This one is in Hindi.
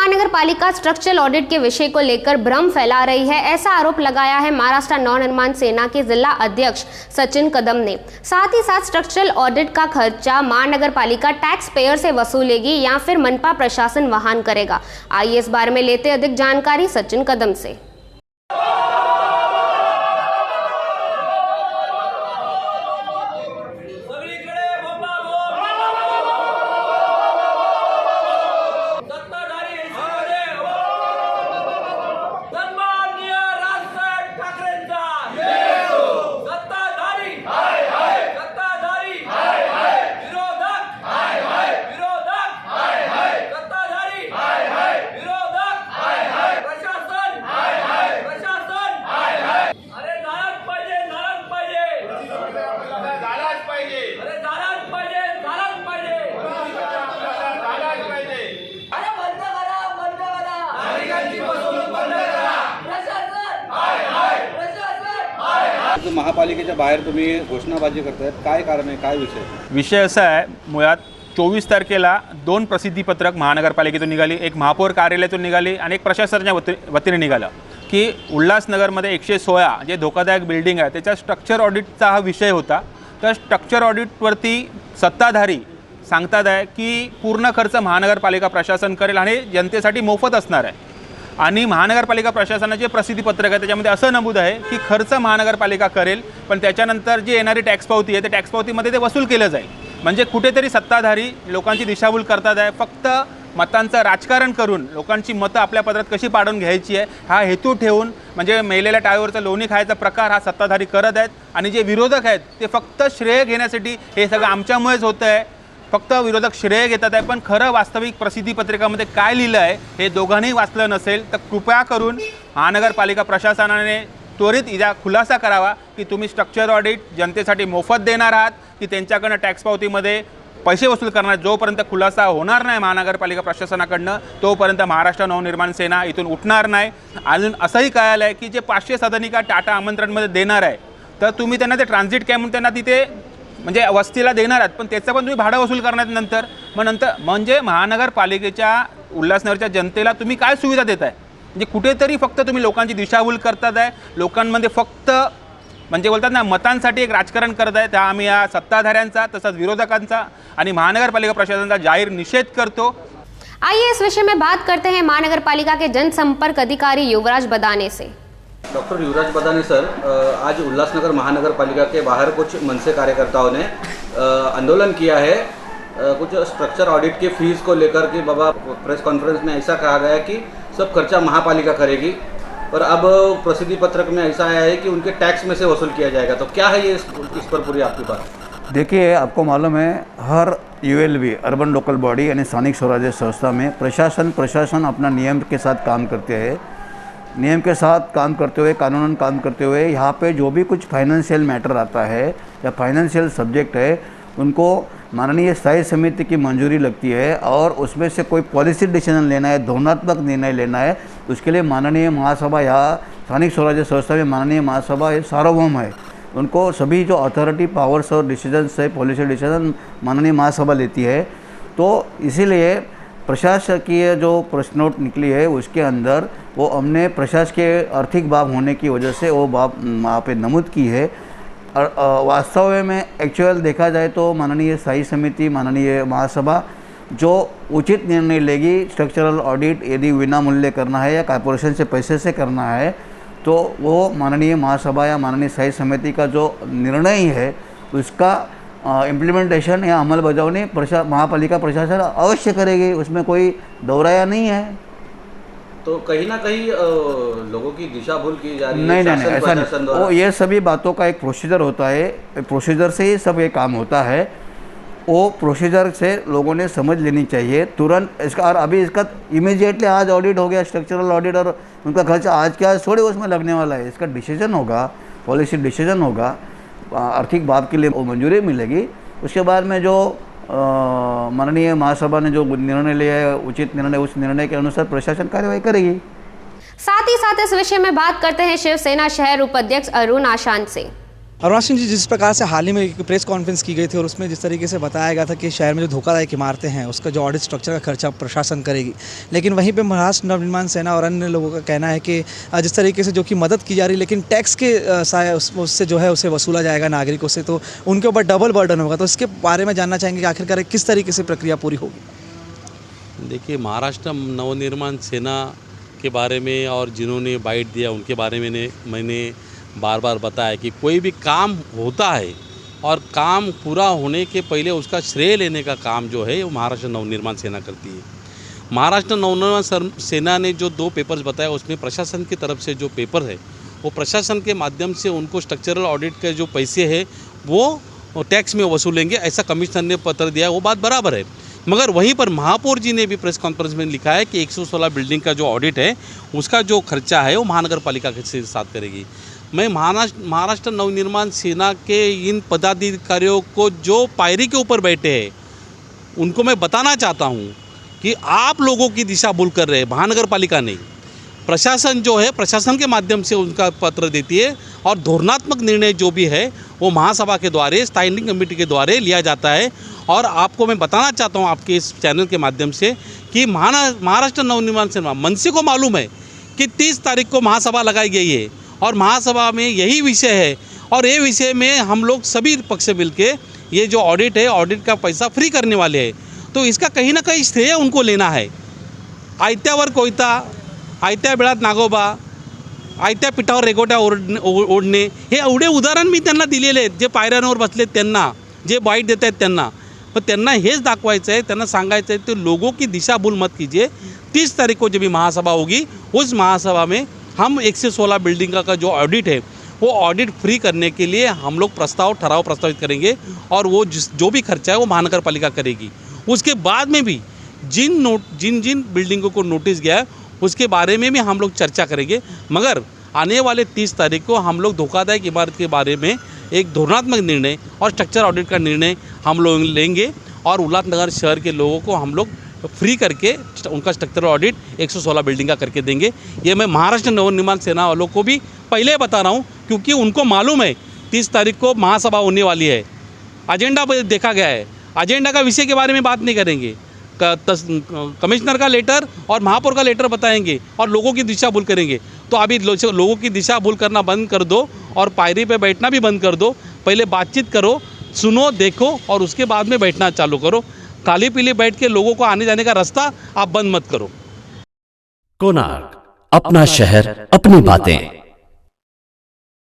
महानगर पालिका स्ट्रक्चरल ऑडिट के विषय को लेकर भ्रम फैला रही है, ऐसा आरोप लगाया है महाराष्ट्र नवनिर्माण सेना के जिला अध्यक्ष सचिन कदम ने। साथ ही साथ स्ट्रक्चरल ऑडिट का खर्चा महानगर पालिका टैक्स पेयर से वसूलेगी या फिर मनपा प्रशासन वहन करेगा। आइए इस बारे में लेते अधिक जानकारी सचिन कदम से। महापालिकेच्या बाहेर तुम्ही घोषणाबाजी करतायत, काय कारण आहे, काय विषय असा आहे, मुळात 24 तारखेला 2 प्रसिद्धीपत्रक महानगरपालिकेतून निघाली, एक महापौर कार्यालयातून निघाली आणि एक प्रशासनाच्या वतीने निघालं की उल्हासनगरमध्ये 116 जे धोकादायक बिल्डिंग आहे त्याच्या स्ट्रक्चर ऑडिटचा हा विषय होता। तर स्ट्रक्चर ऑडिटवरती सत्ताधारी सांगतात आहे की पूर्ण खर्च महानगरपालिका प्रशासन करेल आणि जनतेसाठी मोफत असणार आहे। आणि महानगरपालिका प्रशासनाचे प्रसिद्धीपत्रक आहे त्याच्यामध्ये असं नमूद आहे की खर्च महानगरपालिका करेल, पण त्याच्यानंतर जी येणारी टॅक्स पावती आहे त्या टॅक्स पावतीमध्ये ते वसूल केलं जाईल। म्हणजे कुठेतरी सत्ताधारी लोकांची दिशाभूल करतात आहे, फक्त मतांचं राजकारण करून लोकांची मतं आपल्या पदरात कशी पाडून घ्यायची आहे हा हेतू ठेवून म्हणजे मेलेल्या टाळीवरचं लोणी खायचा प्रकार हा सत्ताधारी करत आहेत। आणि जे विरोधक आहेत ते फक्त श्रेय घेण्यासाठी हे सगळं आमच्यामुळेच होतं आहे, फक्त विरोधक श्रेय घेतात आहे, पण खरं वास्तविक प्रसिद्धीपत्रकामध्ये काय लिहिलं आहे हे दोघांनी वाचलं नसेल तर कृपया करून महानगरपालिका प्रशासनाने त्वरित इजा खुलासा करावा की तुम्ही स्ट्रक्चर ऑडिट जनतेसाठी मोफत देणार आहात की त्यांच्याकडनं टॅक्स पावतीमध्ये पैसे वसूल करणार। जोपर्यंत खुलासा होणार नाही महानगरपालिका प्रशासनाकडनं तोपर्यंत महाराष्ट्र नवनिर्माण सेना इथून उठणार नाही। अजून असंही कळालं आहे की जे 500 सदनिका टाटा आमंत्रणमध्ये देणार आहे तर तुम्ही त्यांना ते ट्रान्झिट कॅम्प त्यांना तिथे म्हणजे वस्तीला देणार आहात, पण त्याचं पण तुम्ही भाडं वसूल करण्यात नंतर म्हणजे महानगरपालिकेच्या उल्हासनगरच्या जनतेला तुम्ही काय सुविधा देताय? म्हणजे कुठेतरी फक्त तुम्ही लोकांची दिशाभूल करतात आहे, लोकांमध्ये फक्त म्हणजे बोलतात ना मतांसाठी एक राजकारण करत आहे। त्या आम्ही या सत्ताधाऱ्यांचा तसंच विरोधकांचा आणि महानगरपालिका प्रशासनाचा जाहीर निषेध करतो। आइए इस विषय में बात करते हैं महानगरपालिका के जनसंपर्क अधिकारी युवराज बदाने से। डॉक्टर युवराज बदाने सर, आज उल्लासनगर महानगर पालिका के बाहर कुछ मनसे कार्यकर्ताओं ने आंदोलन किया है कुछ स्ट्रक्चर ऑडिट के फीस को लेकर कि बाबा प्रेस कॉन्फ्रेंस में ऐसा कहा गया कि सब खर्चा महापालिका करेगी, पर अब प्रसिद्धि पत्रक में ऐसा आया है कि उनके टैक्स में से वसूल किया जाएगा। तो क्या है ये इस पर पूरी आपकी बात? देखिए, आपको मालूम है हर यूएलबी अर्बन लोकल बॉडी यानी स्थानिक स्वराज्य संस्था में प्रशासन अपना नियम के साथ काम करते हैं। नियम के साथ काम करते हुए, कानूनन काम करते हुए यहाँ पे जो भी कुछ फाइनेंशियल मैटर आता है या फाइनेंशियल सब्जेक्ट है उनको माननीय स्थायी समिति की मंजूरी लगती है और उसमें से कोई पॉलिसी डिसीजन लेना है, धोरणात्मक निर्णय लेना है, उसके लिए माननीय महासभा या स्थानिक स्वराज्य संस्था में माननीय महासभा सार्वभौम है। उनको सभी जो अथॉरिटी पावर्स और डिसीजंस है, पॉलिसी डिसीजन माननीय महासभा लेती है। तो इसीलिए प्रशासकीय जो प्रश्न नोट निकली है उसके अंदर वो हमने प्रशासकीय आर्थिक बाब होने की वजह से वो बाब वहाँ पे नमूद की है। और वास्तव में एक्चुअल देखा जाए तो माननीय स्थायी समिति, माननीय महासभा जो उचित निर्णय लेगी स्ट्रक्चरल ऑडिट यदि विनामूल्य करना है या कॉर्पोरेशन से पैसे से करना है तो वो माननीय महासभा या माननीय स्थायी समिति का जो निर्णय है उसका इम्प्लीमेंटेशन या अमल बजावनी महापालिका प्रशासन अवश्य करेगी, उसमें कोई दोहराया नहीं है। तो कहीं ना कहीं लोगों की दिशा भूल की जा रही है। नहीं, ऐसा नहीं। वो ये सभी बातों का एक प्रोसीजर होता है, प्रोसीजर से ही सब ये काम होता है। वो प्रोसीजर से लोगों ने समझ लेनी चाहिए तुरंत इसका। और अभी इसका इमीडिएटली आज ऑडिट हो गया, स्ट्रक्चरल ऑडिट, और उनका खर्चा आज के आज थोड़ी उसमें लगने वाला है। इसका डिसीजन होगा, पॉलिसी डिसीजन होगा, आर्थिक बाब के लिए वो मंजूरी मिलेगी। उसके बाद में जो माननीय महासभा ने जो निर्णय लिया है उचित निर्णय, उस निर्णय के अनुसार प्रशासन कार्यवाही करेगी। साथ ही साथ इस विषय में बात करते हैं शिवसेना शहर उपाध्यक्ष अरुण आशान से। अरुणा सिंह जी, जिस प्रकार से हाल ही में एक प्रेस कॉन्फ्रेंस की गई थी और उसमें जिस तरीके से बताया गया था कि शहर में जो धोखादायक इमारतें हैं उसका जो ऑडिट स्ट्रक्चर का खर्चा प्रशासन करेगी, लेकिन वहीं पे महाराष्ट्र नवनिर्माण सेना और अन्य लोगों का कहना है कि जिस तरीके से जो कि मदद की जा रही है लेकिन टैक्स के उससे जो है उसे वसूला जाएगा नागरिकों से, तो उनके ऊपर डबल बर्डन होगा। तो इसके बारे में जानना चाहेंगे कि आखिरकार किस तरीके से प्रक्रिया पूरी होगी। देखिए, महाराष्ट्र नवनिर्माण सेना के बारे में और जिन्होंने बाइट दिया उनके बारे में मैंने बार बार बताया कि कोई भी काम होता है और काम पूरा होने के पहले उसका श्रेय लेने का काम जो है वो महाराष्ट्र नवनिर्माण सेना करती है। महाराष्ट्र नवनिर्माण सेना ने जो 2 पेपर्स बताया उसमें प्रशासन की तरफ से जो पेपर है वो प्रशासन के माध्यम से उनको स्ट्रक्चरल ऑडिट के जो पैसे हैं वो टैक्स में वसूलेंगे, ऐसा कमिश्नर ने पत्र दिया है, वो बात बराबर है। मगर वहीं पर महापौर जी ने भी प्रेस कॉन्फ्रेंस में लिखा है कि 116 बिल्डिंग का जो ऑडिट है उसका जो खर्चा है वो महानगर पालिका के साथ करेगी। मैं महाराष्ट्र नवनिर्माण सेना के इन पदाधिकारियों को जो पायरी के ऊपर बैठे हैं उनको मैं बताना चाहता हूं कि आप लोगों की दिशा भूल कर रहे हैं, महानगर पालिका नहीं। प्रशासन जो है प्रशासन के माध्यम से उनका पत्र देती है और धोरणात्मक निर्णय जो भी है वो महासभा के द्वारा स्टैंडिंग कमेटी के द्वारा लिया जाता है। और आपको मैं बताना चाहता हूं आपके इस चैनल के माध्यम से कि महाराष्ट्र नवनिर्माण सेना मनसे को मालूम है कि 30 तारीख को महासभा लगाई गई है और महासभा में यही विषय है और ये विषय में हम लोग सभी पक्ष से मिलके ये जो ऑडिट है ऑडिट का पैसा फ्री करने वाले हैं। तो इसका कहीं ना कहीं श्रेय उनको लेना है। आयत्यावर कोयता, आयत्या बिळात नागोबा, आयत्या पिठावर रेगोट्या ओढणे, हे एवढे उदाहरण मी त्यांना दिलेले आहेत, जे पायऱ्यांवर बसलेत त्यांना, जे बाईट देत आहेत त्यांना। पण त्यांना हेच दाखवायचं है, त्यांना सांगायचं है तो लोगों की दिशा भूल मत कीजिए। 30 तारीख को जब भी महासभा होगी उस महासभा में हम 116 बिल्डिंग का जो ऑडिट है वो ऑडिट फ्री करने के लिए हम लोग ठराव प्रस्तावित करेंगे और वो जो भी खर्चा है वो महानगर पालिका करेगी। उसके बाद में भी जिन बिल्डिंगों को नोटिस गया है उसके बारे में भी हम लोग चर्चा करेंगे। मगर आने वाले 30 तारीख को हम लोग धोखादायक इमारत के बारे में एक धोरणात्मक निर्णय और स्ट्रक्चर ऑडिट का निर्णय हम लोग लेंगे और उल्लासनगर शहर के लोगों को हम लोग फ्री करके उनका स्ट्रक्चरल ऑडिट 116 बिल्डिंग का करके देंगे। ये मैं महाराष्ट्र नवनिर्माण सेना वालों को भी पहले बता रहा हूँ क्योंकि उनको मालूम है 30 तारीख को महासभा होने वाली है। एजेंडा देखा गया है, एजेंडा का विषय के बारे में बात नहीं करेंगे। कमिश्नर का लेटर और महापौर का लेटर बताएंगे और लोगों की दिशा भूल करेंगे। तो अभी लोगों की दिशा भूल करना बंद कर दो और पायरी पे बैठना भी बंद कर दो। पहले बातचीत करो, सुनो, देखो और उसके बाद में बैठना चालू करो। काली पीली बैठ के लोगों को आने जाने का रास्ता आप बंद मत करो। कोणार्क, अपना शहर, अपनी बातें।